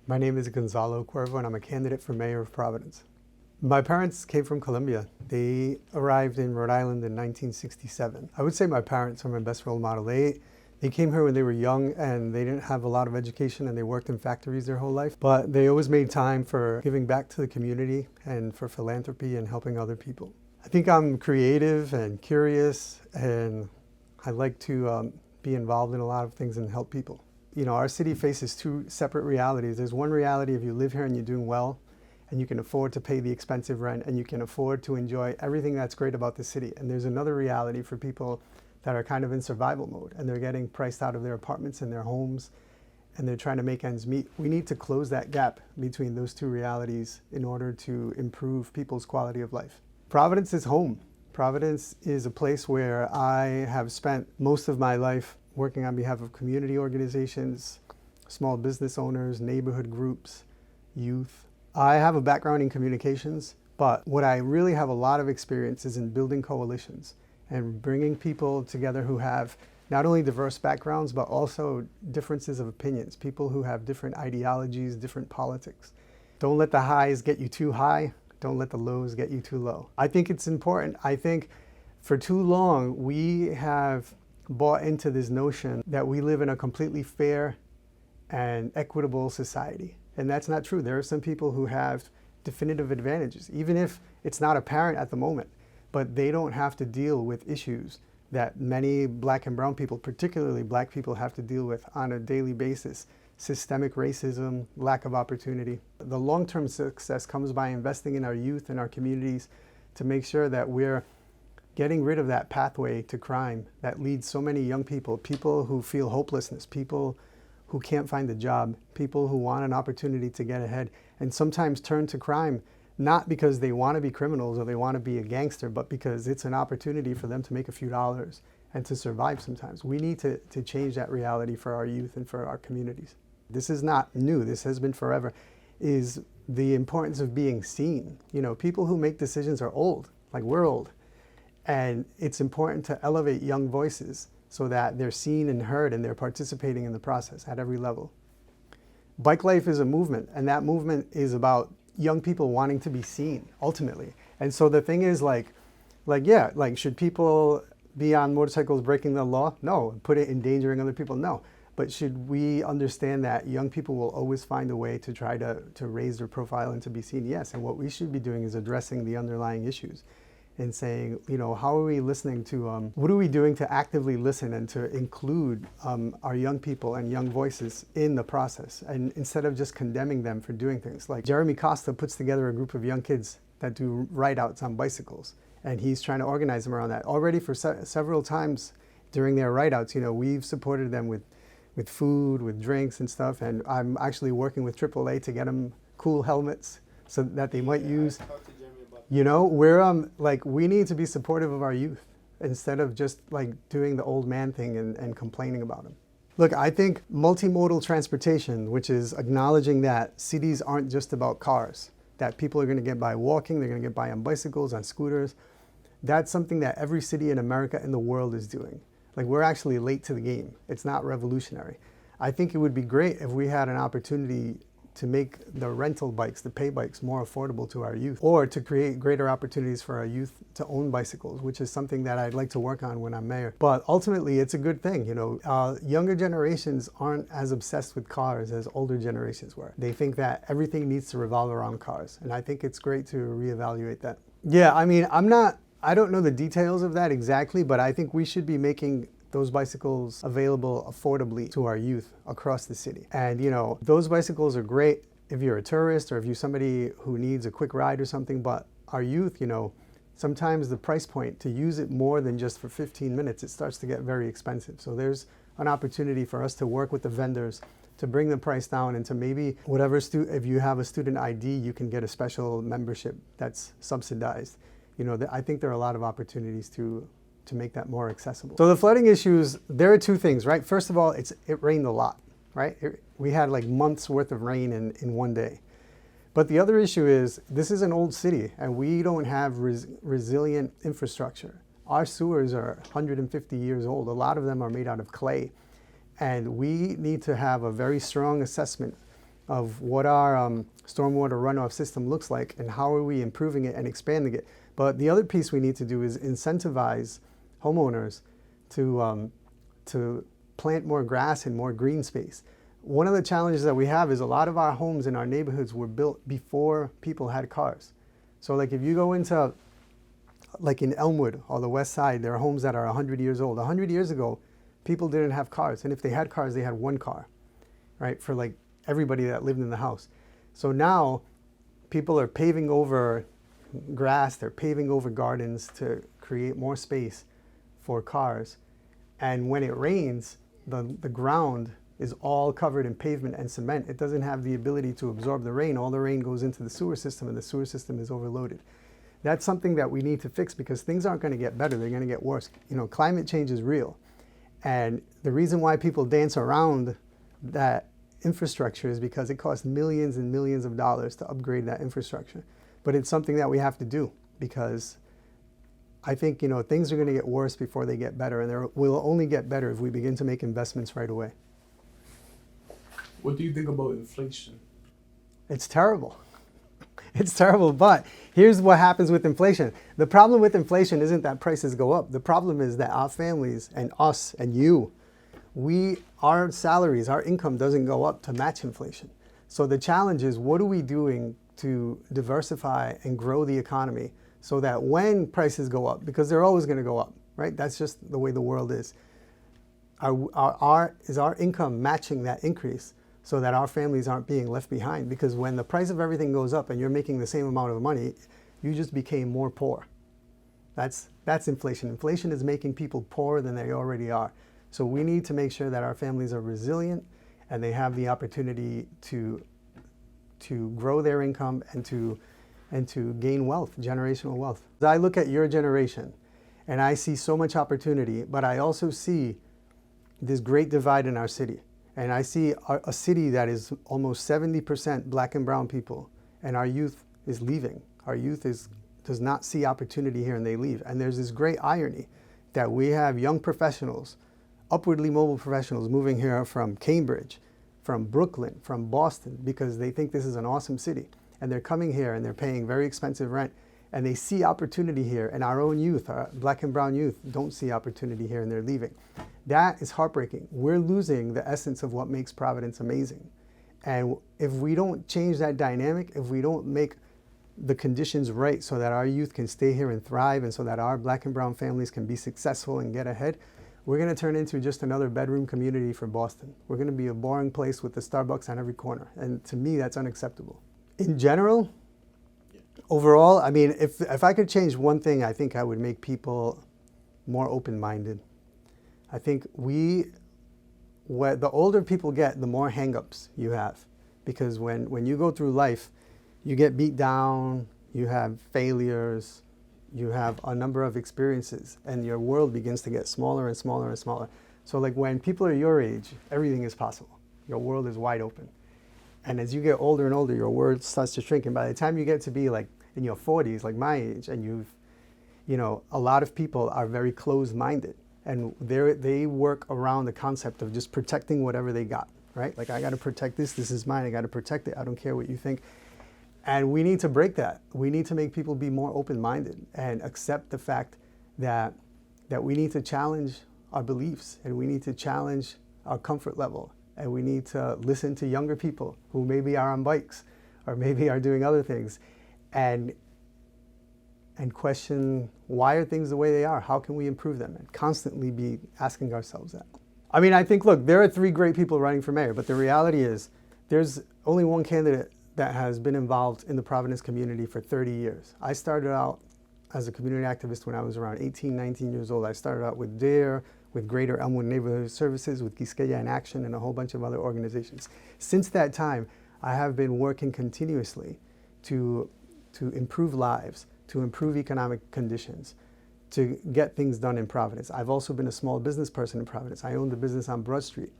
My name is Gonzalo Cuervo, and I'm a candidate for mayor of Providence. My parents came from Colombia. They arrived in Rhode Island in 1967. I would say my parents are my best role model. They came here when they were young and they didn't have a lot of education and they worked in factories their whole life, but they always made time for giving back to the community and for philanthropy and helping other people. I think I'm creative and curious, and I like to be involved in a lot of things and help people. You know, our city faces two separate realities. There's one reality if you live here and you're doing well and you can afford to pay the expensive rent and you can afford to enjoy everything that's great about the city. And there's another reality for people that are kind of in survival mode and they're getting priced out of their apartments and their homes and they're trying to make ends meet. We need to close that gap between those two realities in order to improve people's quality of life. Providence is home. Providence is a place where I have spent most of my life working on behalf of community organizations, small business owners, neighborhood groups, youth. I have a background in communications, but what I really have a lot of experience is in building coalitions and bringing people together who have not only diverse backgrounds, but also differences of opinions, people who have different ideologies, different politics. Don't let the highs get you too high. Don't let the lows get you too low. I think it's important. I think for too long, we have bought into this notion that we live in a completely fair and equitable society. And that's not true. There are some people who have definitive advantages, even if it's not apparent at the moment, but they don't have to deal with issues that many black and brown people, particularly black people, have to deal with on a daily basis. Systemic racism, lack of opportunity. The long-term success comes by investing in our youth and our communities to make sure that we're getting rid of that pathway to crime that leads so many young people, people who feel hopelessness, people who can't find a job, people who want an opportunity to get ahead, and sometimes turn to crime, not because they want to be criminals or they want to be a gangster, but because it's an opportunity for them to make a few dollars and to survive sometimes. We need to change that reality for our youth and for our communities. This is not new, this has been forever, is the importance of being seen. You know, people who make decisions are old, like we're old. And it's important to elevate young voices so that they're seen and heard and they're participating in the process at every level. Bike life is a movement, and that movement is about young people wanting to be seen, ultimately. And so the thing is should people be on motorcycles breaking the law? No. Put it endangering other people? No. But should we understand that young people will always find a way to try to raise their profile and to be seen? Yes. And what we should be doing is addressing the underlying issues and saying, you know, how are we listening to, what are we doing to actively listen and to include our young people and young voices in the process? And instead of just condemning them for doing things, like Jeremy Costa puts together a group of young kids that do ride-outs on bicycles. And he's trying to organize them around that. Already for several times during their ride-outs, you know, we've supported them with food, with drinks and stuff. And I'm actually working with AAA to get them cool helmets so that they might use. You know, we need to be supportive of our youth instead of just like doing the old man thing and complaining about them. Look, I think multimodal transportation, which is acknowledging that cities aren't just about cars, that people are going to get by walking, they're going to get by on bicycles, on scooters. That's something that every city in America and the world is doing. Like, we're actually late to the game. It's not revolutionary. I think it would be great if we had an opportunity to make the rental bikes, the pay bikes, more affordable to our youth, or to create greater opportunities for our youth to own bicycles, which is something that I'd like to work on when I'm mayor. But ultimately, it's a good thing. You know, younger generations aren't as obsessed with cars as older generations were. They think that everything needs to revolve around cars, and I think it's great to reevaluate that. Yeah, I mean, I don't know the details of that exactly, but I think we should be making those bicycles available affordably to our youth across the city. And you know, those bicycles are great if you're a tourist or if you're somebody who needs a quick ride or something, but our youth, you know, sometimes the price point to use it more than just for 15 minutes, it starts to get very expensive. So there's an opportunity for us to work with the vendors to bring the price down and to maybe if you have a student ID, you can get a special membership that's subsidized. You know, I think there are a lot of opportunities to make that more accessible. So the flooding issues, there are two things, right? First of all, it rained a lot, right? We had like months worth of rain in one day. But the other issue is, this is an old city and we don't have resilient infrastructure. Our sewers are 150 years old. A lot of them are made out of clay. And we need to have a very strong assessment of what our stormwater runoff system looks like and how are we improving it and expanding it. But the other piece we need to do is incentivize homeowners to plant more grass and more green space. One of the challenges that we have is a lot of our homes in our neighborhoods were built before people had cars. So like if you go into, like in Elmwood or the West Side, there are homes that are 100 years old. 100 years ago, people didn't have cars. And if they had cars, they had one car, right? For like everybody that lived in the house. So now people are paving over grass, they're paving over gardens to create more space for cars. And when it rains, the ground is all covered in pavement and cement. It doesn't have the ability to absorb the rain. All the rain goes into the sewer system and the sewer system is overloaded. That's something that we need to fix because things aren't going to get better, they're going to get worse. You know, climate change is real. And the reason why people dance around that infrastructure is because it costs millions and millions of dollars to upgrade that infrastructure. But it's something that we have to do because I think, you know, things are going to get worse before they get better, and they will only get better if we begin to make investments right away. What do you think about inflation? It's terrible. It's terrible, but here's what happens with inflation. The problem with inflation isn't that prices go up. The problem is that our families and us and you, our salaries, our income doesn't go up to match inflation. So the challenge is, what are we doing to diversify and grow the economy so that when prices go up, because they're always going to go up, right? That's just the way the world is. Is our income matching that increase so that our families aren't being left behind? Because when the price of everything goes up and you're making the same amount of money, you just became more poor. That's inflation. Inflation is making people poorer than they already are. So we need to make sure that our families are resilient and they have the opportunity to grow their income and to gain wealth, generational wealth. I look at your generation and I see so much opportunity, but I also see this great divide in our city. And I see a city that is almost 70% black and brown people, and our youth is leaving. Our youth does not see opportunity here and they leave. And there's this great irony that we have young professionals, upwardly mobile professionals moving here from Cambridge, from Brooklyn, from Boston, because they think this is an awesome city. And they're coming here and they're paying very expensive rent and they see opportunity here. And our own youth, our black and brown youth, don't see opportunity here and they're leaving. That is heartbreaking. We're losing the essence of what makes Providence amazing. And if we don't change that dynamic, if we don't make the conditions right so that our youth can stay here and thrive and so that our black and brown families can be successful and get ahead, we're going to turn into just another bedroom community for Boston. We're going to be a boring place with the Starbucks on every corner. And to me, that's unacceptable. In general, overall, I mean, if I could change one thing, I think I would make people more open-minded. I think the older people get, the more hang-ups you have. Because when you go through life, you get beat down, you have failures, you have a number of experiences, and your world begins to get smaller and smaller and smaller. So like when people are your age, everything is possible. Your world is wide open. And as you get older and older, your world starts to shrink. And by the time you get to be like in your 40s, like my age, and a lot of people are very closed-minded. And they work around the concept of just protecting whatever they got, right? Like, I got to protect this is mine, I got to protect it, I don't care what you think. And we need to break that. We need to make people be more open-minded and accept the fact that we need to challenge our beliefs and we need to challenge our comfort level. And we need to listen to younger people who maybe are on bikes or maybe are doing other things and question, why are things the way they are? How can we improve them? And constantly be asking ourselves that. I mean, I think, look, there are 3 great people running for mayor, but the reality is there's only one candidate that has been involved in the Providence community for 30 years. I started out as a community activist when I was around 18, 19 years old. I started out with DARE, with Greater Elmwood Neighborhood Services, with Quisqueya in Action, and a whole bunch of other organizations. Since that time, I have been working continuously to improve lives, to improve economic conditions, to get things done in Providence. I've also been a small business person in Providence. I owned a business on Broad Street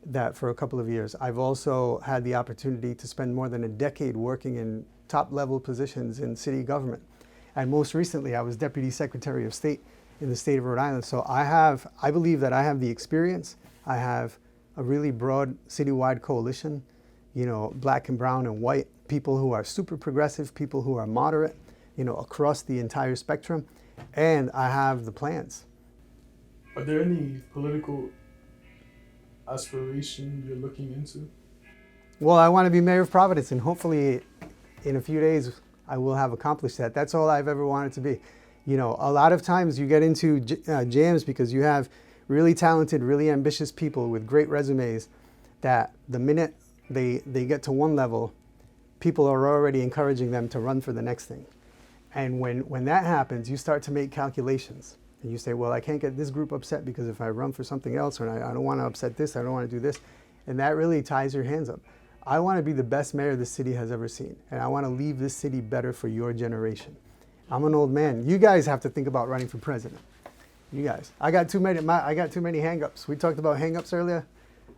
that for a couple of years. I've also had the opportunity to spend more than a decade working in top-level positions in city government. And most recently, I was Deputy Secretary of State in the state of Rhode Island. So I believe that I have the experience. I have a really broad citywide coalition. black and brown and white, people who are super progressive, people who are moderate, across the entire spectrum. And I have the plans. Are there any political aspirations you're looking into? Well, I want to be mayor of Providence, and hopefully in a few days I will have accomplished that. That's all I've ever wanted to be. A lot of times you get into jams because you have really talented, really ambitious people with great resumes that the minute they get to one level, people are already encouraging them to run for the next thing. And when that happens, you start to make calculations. And you say, well, I can't get this group upset because if I run for something else, or I don't want to upset this, I don't want to do this. And that really ties your hands up. I want to be the best mayor this city has ever seen. And I want to leave this city better for your generation. I'm an old man. You guys have to think about running for president. You guys. I got too many hang-ups. We talked about hang-ups earlier.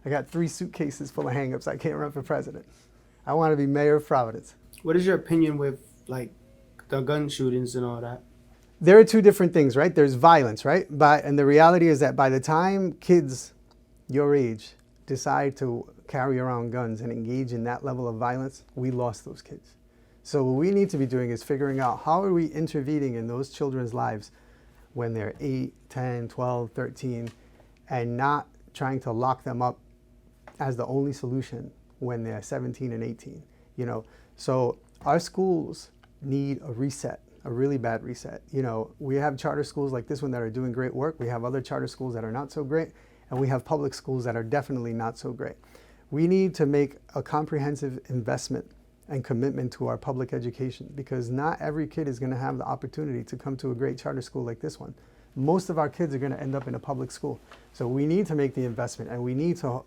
I got 3 suitcases full of hang-ups. I can't run for president. I want to be mayor of Providence. What is your opinion with the gun shootings and all that? There are 2 different things, right? There's violence, right? And the reality is that by the time kids your age decide to carry around guns and engage in that level of violence, we lost those kids. So what we need to be doing is figuring out how are we intervening in those children's lives when they're 8, 10, 12, 13, and not trying to lock them up as the only solution when they're 17 and 18. So our schools need a reset, a really bad reset. We have charter schools like this one that are doing great work. We have other charter schools that are not so great, and we have public schools that are definitely not so great. We need to make a comprehensive investment and commitment to our public education, because not every kid is going to have the opportunity to come to a great charter school like this one. Most of our kids are going to end up in a public school. So we need to make the investment, and we need to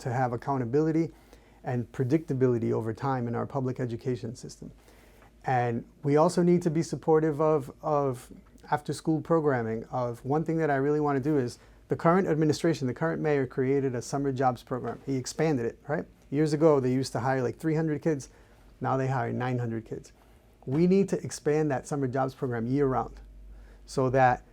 have accountability and predictability over time in our public education system. And we also need to be supportive of after-school programming. One thing that I really want to do is the current administration, the current mayor created a summer jobs program. He expanded it, right? Years ago, they used to hire like 300 kids. Now they hire 900 kids. We need to expand that summer jobs program year-round so that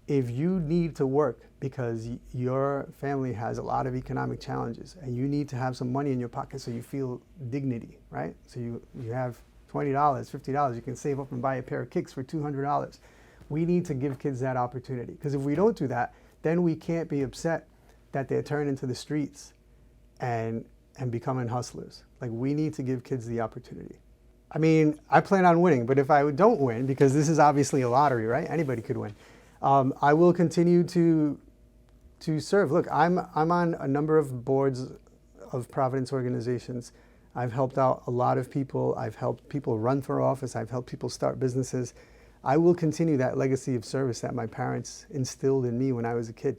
if you need to work because your family has a lot of economic challenges and you need to have some money in your pocket so you feel dignity, right? So you have $20, $50, you can save up and buy a pair of kicks for $200. We need to give kids that opportunity, because if we don't do that, then we can't be upset that they're turned into the streets and becoming hustlers. Like, we need to give kids the opportunity. I mean, I plan on winning, but if I don't win, because this is obviously a lottery, right? Anybody could win. I will continue to serve. Look, I'm on a number of boards of Providence organizations. I've helped out a lot of people. I've helped people run for office. I've helped people start businesses. I will continue that legacy of service that my parents instilled in me when I was a kid.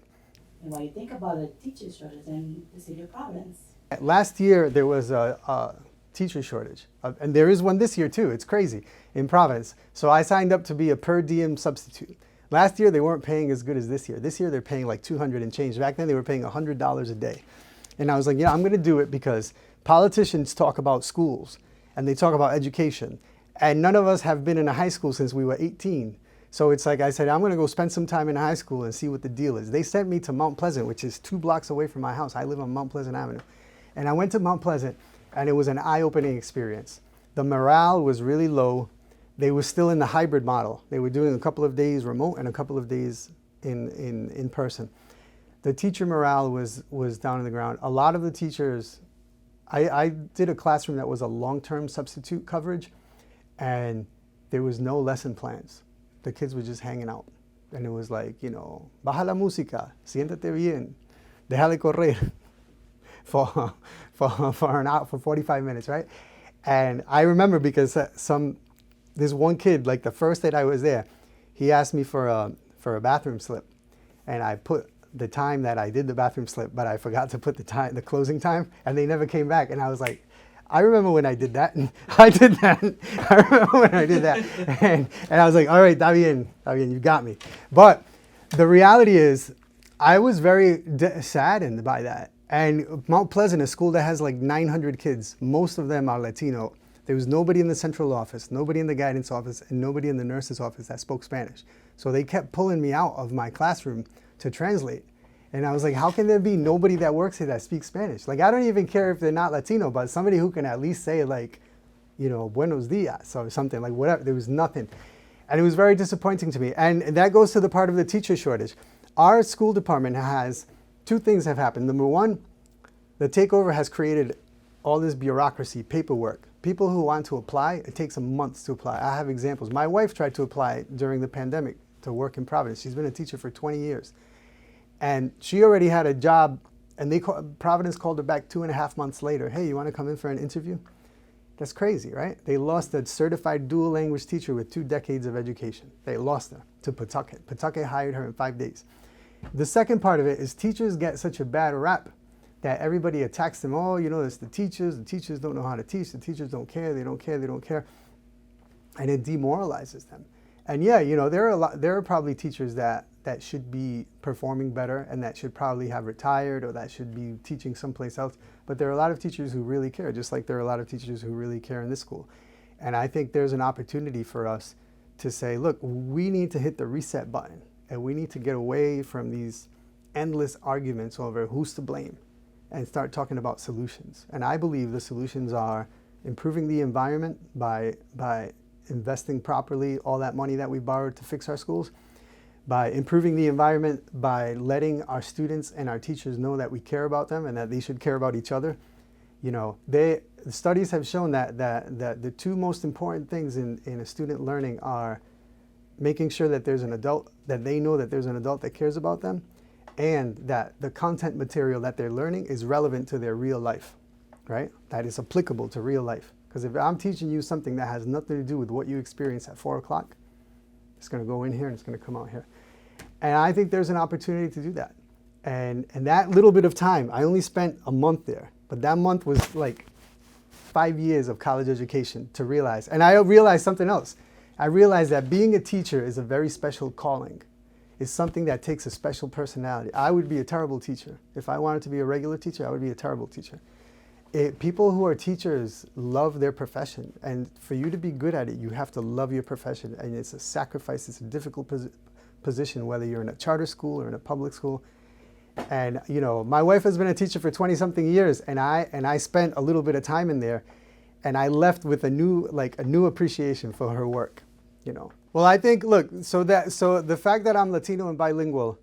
And what do you think about the teacher shortage in the city of Providence? Last year, there was a teacher shortage. And there is one this year, too. It's crazy in Providence. So I signed up to be a per diem substitute. Last year, they weren't paying as good as this year. This year, they're paying like $200 and change. Back then, they were paying $100 a day. And I was like, I'm going to do it because politicians talk about schools and they talk about education. And none of us have been in a high school since we were 18. So it's like I said, I'm going to go spend some time in high school and see what the deal is. They sent me to Mount Pleasant, which is 2 blocks away from my house. I live on Mount Pleasant Avenue. And I went to Mount Pleasant, and it was an eye-opening experience. The morale was really low. They were still in the hybrid model. They were doing a couple of days remote and a couple of days in person. The teacher morale was down on the ground. A lot of the teachers, I did a classroom that was a long-term substitute coverage, and there was no lesson plans. The kids were just hanging out. And it was like, baja la música, siéntate bien, déjale correr for 45 minutes, right? And I remember because this one kid, like the first day I was there, he asked me for a bathroom slip. And I put the time that I did the bathroom slip, but I forgot to put the closing time, and they never came back. And I was like, I remember when I did that, and I did that. I remember when I did that, and I was like, all right, está bien, you got me. But the reality is, I was very saddened by that. And Mount Pleasant, a school that has like 900 kids, most of them are Latino. There was nobody in the central office, nobody in the guidance office, and nobody in the nurse's office that spoke Spanish. So they kept pulling me out of my classroom to translate. And I was like, how can there be nobody that works here that speaks Spanish? Like, I don't even care if they're not Latino, but somebody who can at least say like, you know, buenos dias or something, like whatever. There was nothing. And it was very disappointing to me. And that goes to the part of the teacher shortage. Our school department has, two things have happened. Number one, the takeover has created all this bureaucracy, paperwork. People who want to apply, it takes them months to apply. I have examples. My wife tried to apply during the pandemic to work in Providence. She's been a teacher for 20 years. And she already had a job, and Providence called her back 2.5 months later. Hey, you want to come in for an interview? That's crazy, right? They lost a certified dual language teacher with 2 decades of education. They lost her to Pawtucket. Pawtucket hired her in 5 days. The second part of it is teachers get such a bad rap that everybody attacks them. Oh, you know, it's the teachers don't know how to teach, the teachers don't care, they don't care, they don't care. And it demoralizes them. And yeah, you know, there are probably teachers that should be performing better and that should probably have retired or that should be teaching someplace else. But there are a lot of teachers who really care, just like there are a lot of teachers who really care in this school. And I think there's an opportunity for us to say, look, we need to hit the reset button and we need to get away from these endless arguments over who's to blame and start talking about solutions. And I believe the solutions are improving the environment by investing properly all that money that we borrowed to fix our schools, by improving the environment by letting our students and our teachers know that we care about them and that they should care about each other. You know, the studies have shown that the 2 most important things in a student learning are making sure that there's an adult, that they know that there's an adult that cares about them, and that the content material that they're learning is relevant to their real life, right? That is applicable to real life. Because if I'm teaching you something that has nothing to do with what you experience at 4 o'clock, it's going to go in here and it's going to come out here. And I think there's an opportunity to do that. And that little bit of time, I only spent a month there, but that month was like 5 years of college education to realize. And I realized something else. I realized that being a teacher is a very special calling. It's something that takes a special personality. I would be a terrible teacher. If I wanted to be a regular teacher, I would be a terrible teacher. People who are teachers love their profession, and for you to be good at it, you have to love your profession, and it's a sacrifice. It's a difficult position, whether you're in a charter school or in a public school. And you know, my wife has been a teacher for 20-something years, and I spent a little bit of time in there, and I left with a new appreciation for her work. You know, well, I think, look, so the fact that I'm Latino and bilingual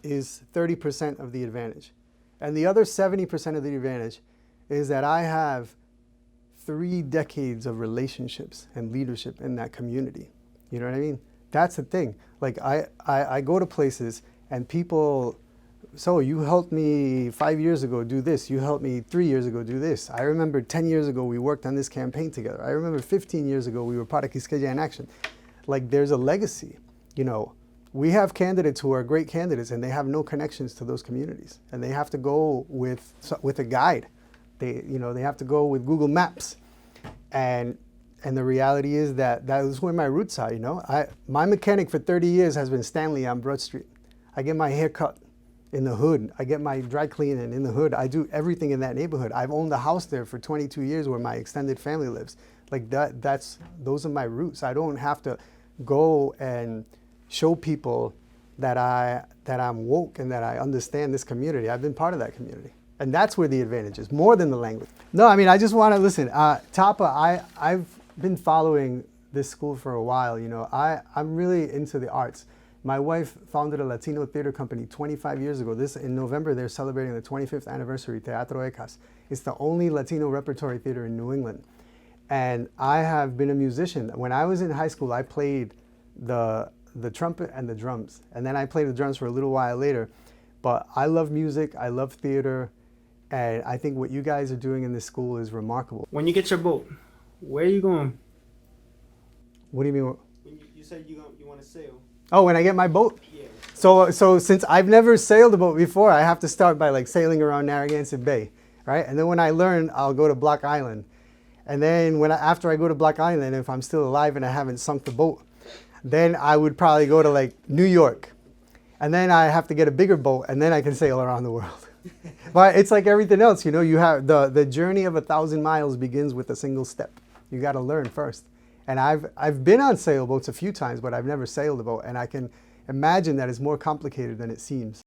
is 30% of the advantage. And the other 70% of the advantage is that I have 3 decades of relationships and leadership in that community. You know what I mean? That's the thing. Like I go to places and people, so you helped me 5 years ago do this. You helped me 3 years ago do this. I remember 10 years ago we worked on this campaign together. I remember 15 years ago we were part of Quisqueya in Action. Like there's a legacy, you know. We have candidates who are great candidates and they have no connections to those communities. And they have to go with a guide. They have to go with Google Maps. And the reality is that is where my roots are, you know. My mechanic for 30 years has been Stanley on Broad Street. I get my hair cut in the hood. I get my dry cleaning in the hood. I do everything in that neighborhood. I've owned a house there for 22 years where my extended family lives. Like those are my roots. I don't have to go and show people that I'm woke and that I understand this community. I've been part of that community. And that's where the advantage is, more than the language. No, I mean, I just want to listen. Tapa, I've been following this school for a while. You know, I'm really into the arts. My wife founded a Latino theater company 25 years ago. In November, they're celebrating the 25th anniversary, Teatro Ecas. It's the only Latino repertory theater in New England. And I have been a musician. When I was in high school, I played the trumpet and the drums. And then I played the drums for a little while later. But I love music, I love theater, and I think what you guys are doing in this school is remarkable. When you get your boat, where are you going? What do you mean? When you said you want to sail. Oh, when I get my boat? Yeah. So since I've never sailed a boat before, I have to start by like sailing around Narragansett Bay, right? And then when I learn, I'll go to Block Island. And then after I go to Block Island, if I'm still alive and I haven't sunk the boat, then I would probably go to like New York. And then I have to get a bigger boat and then I can sail around the world. But it's like everything else, you know, you have the journey of 1,000 miles begins with a single step. You got to learn first. And I've been on sailboats a few times, but I've never sailed a boat. And imagine that it's more complicated than it seems.